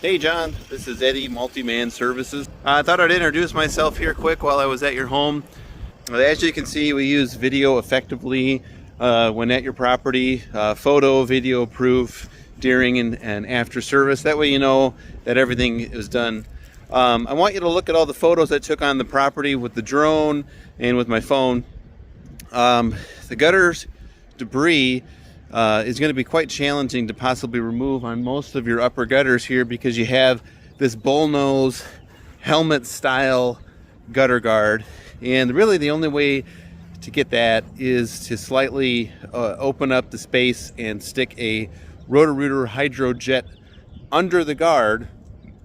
Hey John, this is Eddie, Multi-Man Services. I thought I'd introduce myself here quick while I was at your home. As you can see, we use video effectively when at your property, photo, video proof during and after service. That way you know that everything is done. I want you to look at all the photos I took on the property with the drone and with my phone. The gutters debris is going to be quite challenging to possibly remove on most of your upper gutters here because you have this bullnose helmet style gutter guard, and really the only way to get that is to slightly open up the space and stick a Roto-Rooter hydro jet under the guard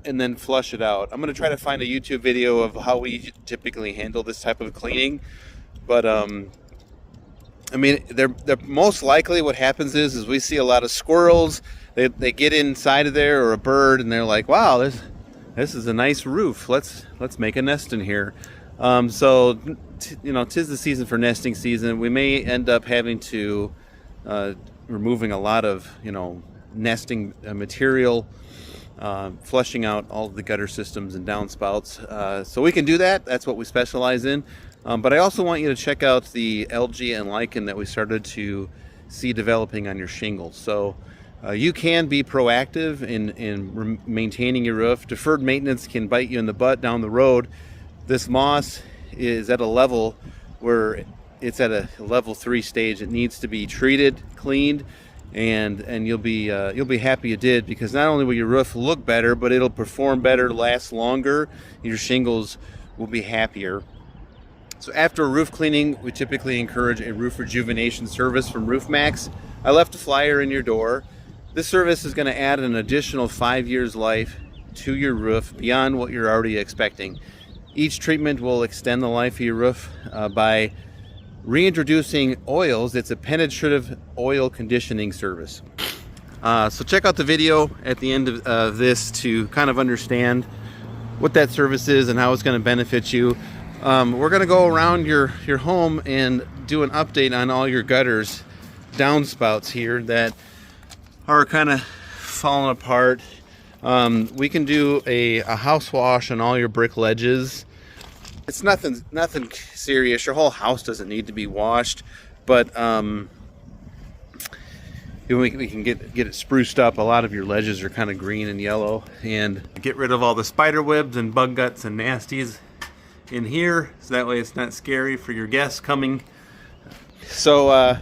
and then flush it out. I'm going to try to find a YouTube video of how we typically handle this type of cleaning, but I mean, they're most likely what happens is we see a lot of squirrels. They get inside of there, or a bird, and they're like, "Wow, this is a nice roof. Let's make a nest in here." So you know, 'tis the season for nesting season. We may end up having to removing a lot of nesting material, flushing out all of the gutter systems and downspouts. So we can do that. That's what we specialize in. But I also want you to check out the algae and lichen that we started to see developing on your shingles. So you can be proactive in maintaining your roof. Deferred maintenance can bite you in the butt down the road. This moss is at a level where it's at a level 3 stage. It needs to be treated, cleaned, and you'll be happy you did, because not only will your roof look better, but it'll perform better, last longer. Your shingles will be happier. So after a roof cleaning, we typically encourage a roof rejuvenation service from Roof Max. I left a flyer in your door. This service is going to add an additional 5 years life to your roof beyond what you're already expecting. Each treatment will extend the life of your roof by reintroducing oils. It's a penetrative oil conditioning service. So check out the video at the end of this to kind of understand what that service is and how it's going to benefit you. We're going to go around your home and do an update on all your gutters, downspouts here that are kind of falling apart. We can do a house wash on all your brick ledges. It's nothing serious. Your whole house doesn't need to be washed, but we can get it spruced up. A lot of your ledges are kind of green and yellow, and get rid of all the spider webs and bug guts and nasties in here, so that way it's not scary for your guests coming. So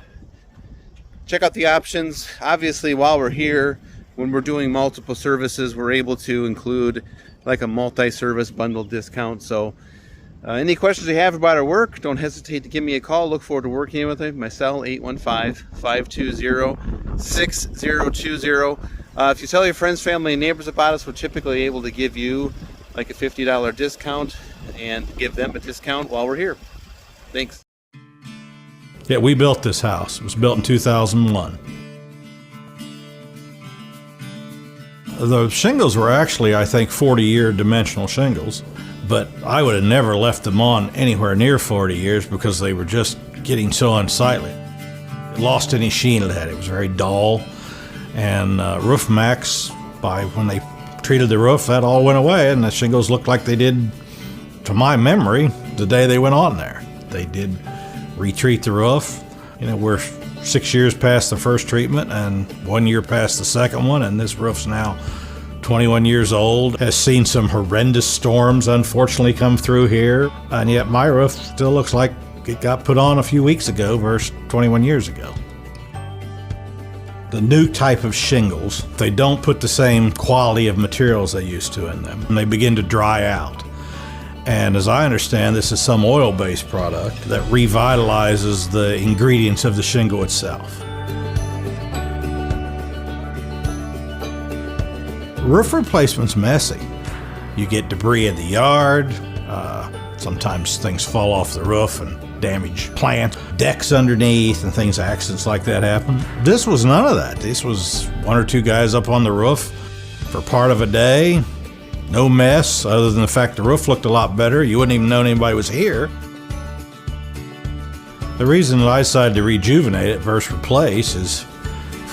check out the options. Obviously, while we're here, when we're doing multiple services, we're able to include like a multi-service bundle discount. So any questions you have about our work, don't hesitate to give me a call. Look forward to working with you. My cell, 815-520-6020. If you tell your friends, family, and neighbors about us, we're typically able to give you like a $50 discount and give them a discount while we're here. Thanks. Yeah, we built this house. It was built in 2001. The shingles were actually, I think, 40-year dimensional shingles, but I would have never left them on anywhere near 40 years because they were just getting so unsightly. It lost any sheen it had. It was very dull, and Roof Max, when they treated the roof, that all went away, and the shingles looked like they did, to my memory, the day they went on there. They did retreat the roof. We're 6 years past the first treatment and 1 year past the second one, and this roof's now 21 years old, has seen some horrendous storms unfortunately come through here, and yet my roof still looks like it got put on a few weeks ago versus 21 years ago. The new type of shingles, they don't put the same quality of materials they used to in them, and they begin to dry out. And as I understand, this is some oil-based product that revitalizes the ingredients of the shingle itself. Roof replacement's messy. You get debris in the yard, sometimes things fall off the roof and damage plant, decks underneath, and accidents like that happen. This was none of that. This was one or two guys up on the roof for part of a day. No mess, other than the fact the roof looked a lot better. You wouldn't even know anybody was here. The reason that I decided to rejuvenate it versus replace is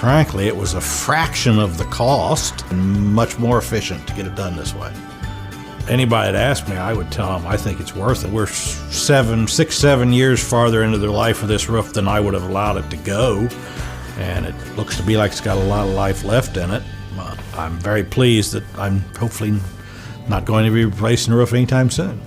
Frankly, it was a fraction of the cost and much more efficient to get it done this way. Anybody that asked me, I would tell them I think it's worth it. We're 7 years farther into the life of this roof than I would have allowed it to go, and it looks to be like it's got a lot of life left in it. I'm very pleased that I'm hopefully not going to be replacing the roof anytime soon.